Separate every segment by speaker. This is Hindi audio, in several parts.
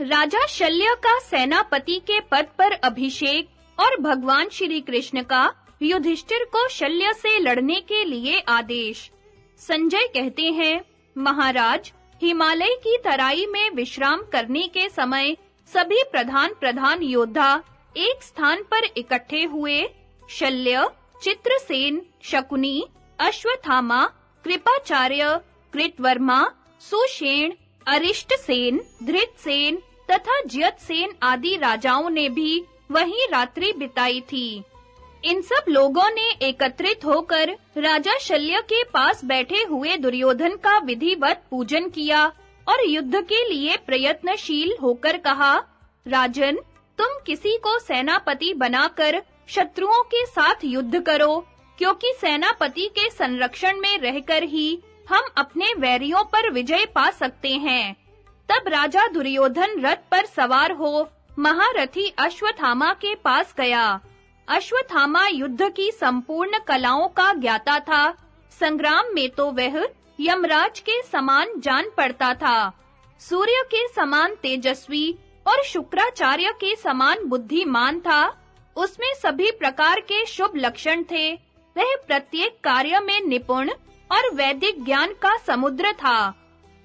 Speaker 1: राजा शल्य का सेनापति के पद पर अभिषेक और भगवान श्री कृष्ण का युधिष्ठिर को शल्य से लड़ने के लिए आदेश। संजय कहते हैं, महाराज, हिमालय की तराई में विश्राम करने के समय सभी प्रधान योद्धा एक स्थान पर इकट्ठे हुए। शल्य, चित्रसेन, शकुनी, अश्वत्थामा, कृपाचार्य, कृतवर्मा, सुषेण, अरिष्टसेन, धृतसेन तथा जयद्रथ आदि राजाओं ने भी वहीं रात्रि बिताई थी। इन सब लोगों ने एकत्रित होकर राजा शल्य के पास बैठे हुए दुर्योधन का विधिवत पूजन किया और युद्ध के लिए प्रयत्नशील होकर कहा, राजन, तुम किसी को सेनापति बनाकर शत्रुओं के साथ युद्ध करो, क्योंकि सेनापति के संरक्षण में रहकर ही हम अपने वैरियों पर विजय पा सकते हैं। तब राजा दुर्योधन रथ पर सवार हो महारथी अश्वत्थामा के पास गया। अश्वत्थामा युद्ध की संपूर्ण कलाओं का ज्ञाता था। संग्राम में तो वह यमराज के समान जान पड़ता था। सूर्य के समान तेजस्वी और शुक्राचार्य के समान बुद्धिमान था। उसमें सभी प्रकार के शुभ लक्षण थे। वह प्रत्येक कार्य में निपुण और वैदिक ज्ञान का समुद्र था।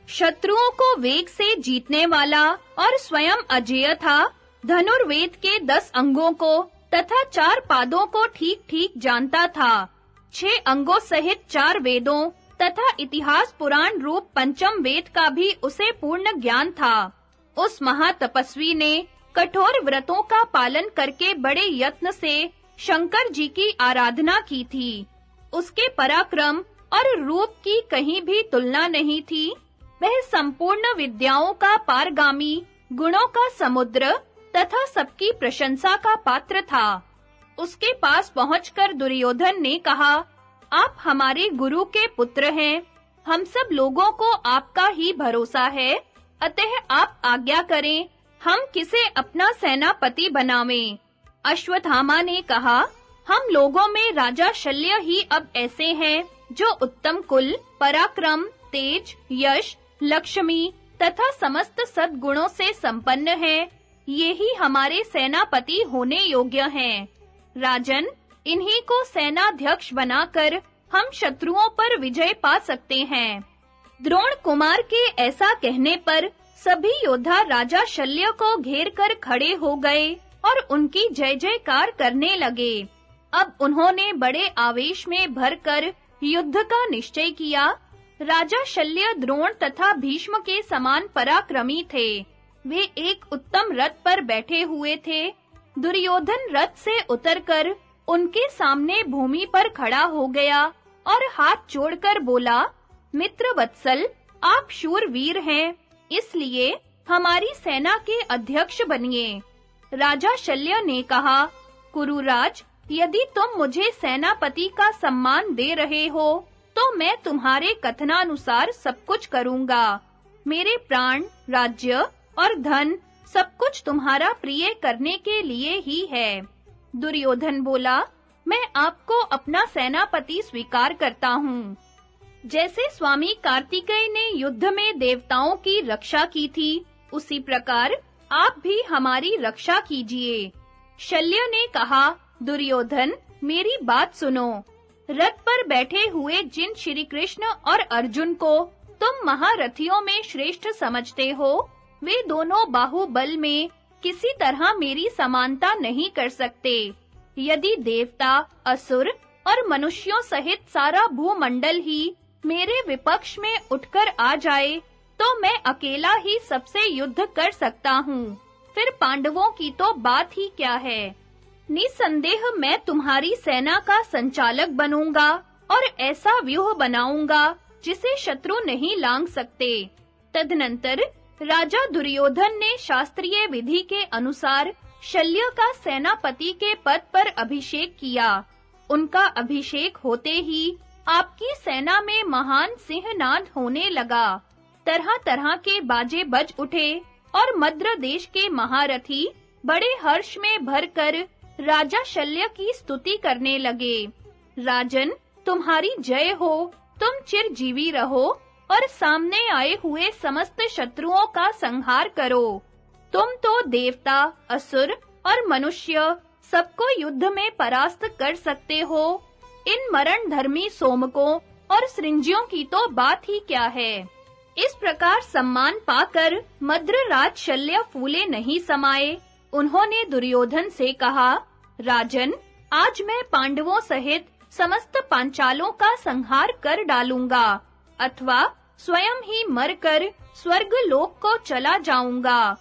Speaker 1: शत्रुओं को वेग से जीतने वाला और स्वयं अजेय था। धनुर्वेद के 10 अंगों को तथा 4 पादों को ठीक-ठीक जानता था। 6 अंगों सहित 4 वेदों तथा इतिहास पुराण रूप पंचम वेद का भी उसे पूर्ण ज्ञान था। उस महातपस्वी ने कठोर व्रतों का पालन करके बड़े यत्न से शंकर जी की आराधना की थी। उसके पराक्रम और रूप की कहीं भी तुलना नहीं थी। वह संपूर्ण विद्याओं का पारगामी, गुणों का समुद्र तथा सबकी प्रशंसा का पात्र था। उसके पास पहुंचकर दुर्योधन ने कहा, आप हमारे गुरु के पुत्र हैं। हम सब लोगों को आपका ही भरोसा है। अतः आप आज्ञा करें, हम किसे अपना सेनापति बनावें। अश्वत्थामा ने कहा, हम लोगों में राजा शल्य ही अब ऐसे हैं जो उत्तम कुल, पराक्रम, तेज, यश, लक्ष्मी तथा समस्त सद्गुणों से संपन्न हैं। ये ही हमारे सेनापति होने योग्य हैं। राजन, इन्हीं को सेनाध्यक्ष बनाकर हम शत्रुओं पर विजय पा सकते हैं। द्रोण कुमार के ऐसा कहने पर सभी योद्धा राजा शल्य को घेर कर खड़े हो गए और उनकी जय जयकार करने लगे। अब उन्होंने बड़े आवेश में भरकर युद्ध का निश्चय किया। राजा शल्य द्रोण तथा भीष्म के समान पराक्रमी थे। वे एक उत्तम रथ पर बैठे हुए थे। दुर्योधन रथ से उतरकर उनके सामने भूमि पर खड़ा हो गया और हाथ जोड़कर बोला, मित्र वत्सल, आप शूरवीर हैं, इसलिए हमारी सेना के अध्यक्ष बनिए। राजा शल्य ने कहा, कुरुराज, यदि तुम मुझे सेनापति का सम्मान दे रहे हो तो मैं तुम्हारे कथनानुसार सब कुछ करूंगा। मेरे प्राण, राज्य और धन सब कुछ तुम्हारा प्रिय करने के लिए ही है। दुर्योधन बोला, मैं आपको अपना सेनापति स्वीकार करता हूँ। जैसे स्वामी कार्तिकेय ने युद्ध में देवताओं की रक्षा की थी, उसी प्रकार आप भी हमारी रक्षा कीजिए। शल्य ने कहा, दुर्योधन, मेरी बात सुनो। रथ पर बैठे हुए जिन श्री कृष्ण और अर्जुन को तुम महारथियों में श्रेष्ठ समझते हो, वे दोनों बाहुबल में किसी तरह मेरी समानता नहीं कर सकते। यदि देवता, असुर और मनुष्यों सहित सारा भूमंडल ही मेरे विपक्ष में उठकर आ जाए, तो मैं अकेला ही सबसे युद्ध कर सकता हूँ। फिर पांडवों की तो बात ही क्या है। निसंदेह मैं तुम्हारी सेना का संचालक बनूंगा और ऐसा व्यूह बनाऊंगा जिसे शत्रु नहीं लांघ सकते। तदनंतर राजा दुर्योधन ने शास्त्रीय विधि के अनुसार शल्य का सेनापति के पद पर अभिषेक किया। उनका अभिषेक होते ही आपकी सेना में महान सिंहनाद होने लगा। तरह-तरह के बाजे बज उठे और मद्र देश के महारथी बड़े हर्ष में भरकर राजा शल्य की स्तुति करने लगे। राजन, तुम्हारी जय हो, तुम चिरजीवी रहो और सामने आए हुए समस्त शत्रुओं का संहार करो। तुम तो देवता, असुर और मनुष्य सबको युद्ध में परास्त कर सकते हो। इन मरण धर्मी सोमकों और सृंजियों की तो बात ही क्या है। इस प्रकार सम्मान पाकर मद्रराज शल्य फूले नहीं समाये। उन्होंने दुर्योधन से कहा, राजन, आज मैं पांडवों सहित समस्त पांचालों का संहार कर डालूंगा अथवा स्वयं ही मरकर स्वर्ग लोक को चला जाऊंगा।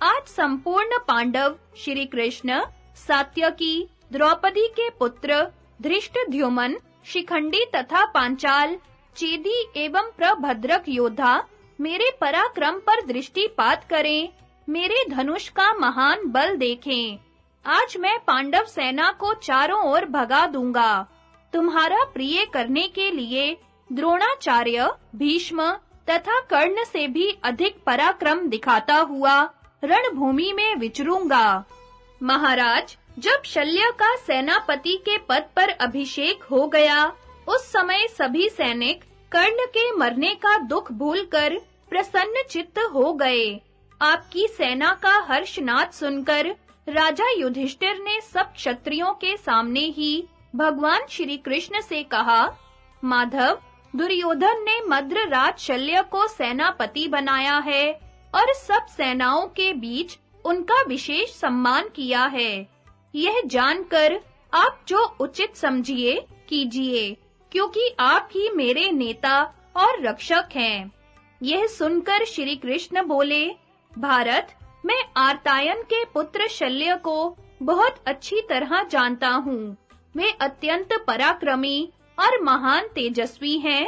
Speaker 1: आज संपूर्ण पांडव श्री कृष्ण, सात्यकी, द्रौपदी के पुत्र धृष्टद्युम्न, शिखंडी तथा पांचाल, चेदी एवं प्रभद्रक योद्धा मेरे पराक्रम पर दृष्टिपात करें, मेरे धनुष का महान बल देखें। आज मैं पांडव सेना को चारों ओर भगा दूंगा। तुम्हारा प्रिय करने के लिए द्रोणाचार्य, भीष्म तथा कर्ण से भी अधिक पराक्रम दिखाता हुआ रणभूमि में विचरूंगा। महाराज, जब शल्य का सेनापति के पद पर अभिषेक हो गया, उस समय सभी सैनिक कर्ण के मरने का दुख भूलकर प्रसन्न चित्त हो गए। आपकी सेना का हर्षनाद सुनकर राजा युधिष्ठिर ने सब क्षत्रियों के सामने ही भगवान श्री कृष्ण से कहा, माधव, दुर्योधन ने मद्रराज शल्य को सेनापति बनाया है और सब सेनाओं के बीच उनका विशेष सम्मान किया है। यह जानकर आप जो उचित समझिए कीजिए, क्योंकि आप ही मेरे नेता और रक्षक हैं। यह सुनकर श्री कृष्ण बोले, भारत, मैं आर्तायन के पुत्र शल्य को बहुत अच्छी तरह जानता हूँ। वे अत्यंत पराक्रमी और महान तेजस्वी हैं।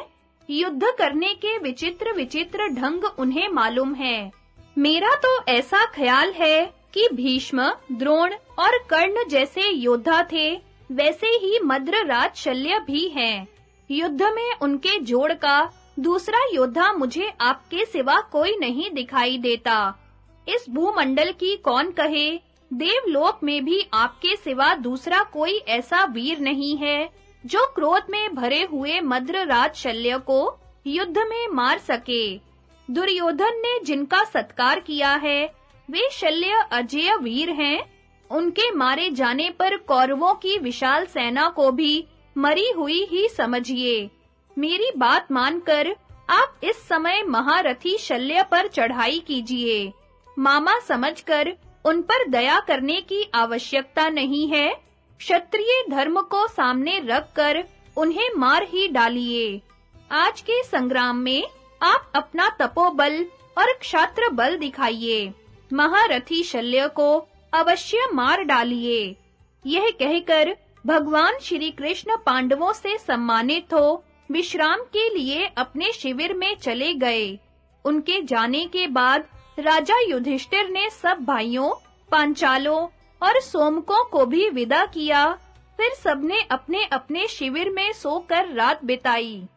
Speaker 1: युद्ध करने के विचित्र ढंग उन्हें मालूम है। मेरा तो ऐसा ख्याल है कि भीष्म, द्रोण और कर्ण जैसे योद्धा थे, वैसे ही मद्रराज शल्य भी हैं। युद्ध में उनके जोड़ का दूसरा योद्धा मुझे आपके सिवा कोई नहीं दिखाई देता। इस भूमंडल की कौन कहे, देवलोक में भी आपके सिवा दूसरा कोई ऐसा वीर नहीं है जो क्रोध में भरे हुए मद्रराज शल्य को युद्ध में मार सके। दुर्योधन ने जिनका सत्कार किया है, वे शल्य अजेय वीर हैं। उनके मारे जाने पर कौरवों की विशाल सेना को भी मरी हुई ही समझिए। मेरी बात मानकर आप इस समय महारथी शल्य पर चढ़ाई कीजिए। मामा समझकर उन पर दया करने की आवश्यकता नहीं है। क्षत्रिय धर्म को सामने रखकर उन्हें मार ही डालिए। आज के संग्राम में आप अपना तपोबल और क्षात्र बल दिखाइए। महारथी शल्य को अवश्य मार डालिए। यह कहकर भगवान श्री कृष्ण पांडवों से सम्मानित हो विश्राम के लिए अपने शिविर में चले गए। उनके जाने के बाद राजा युधिष्ठिर ने सब भाइयों, पांचालों और सोमकों को भी विदा किया। फिर सबने अपने-अपने शिविर में सोकर रात बिताई।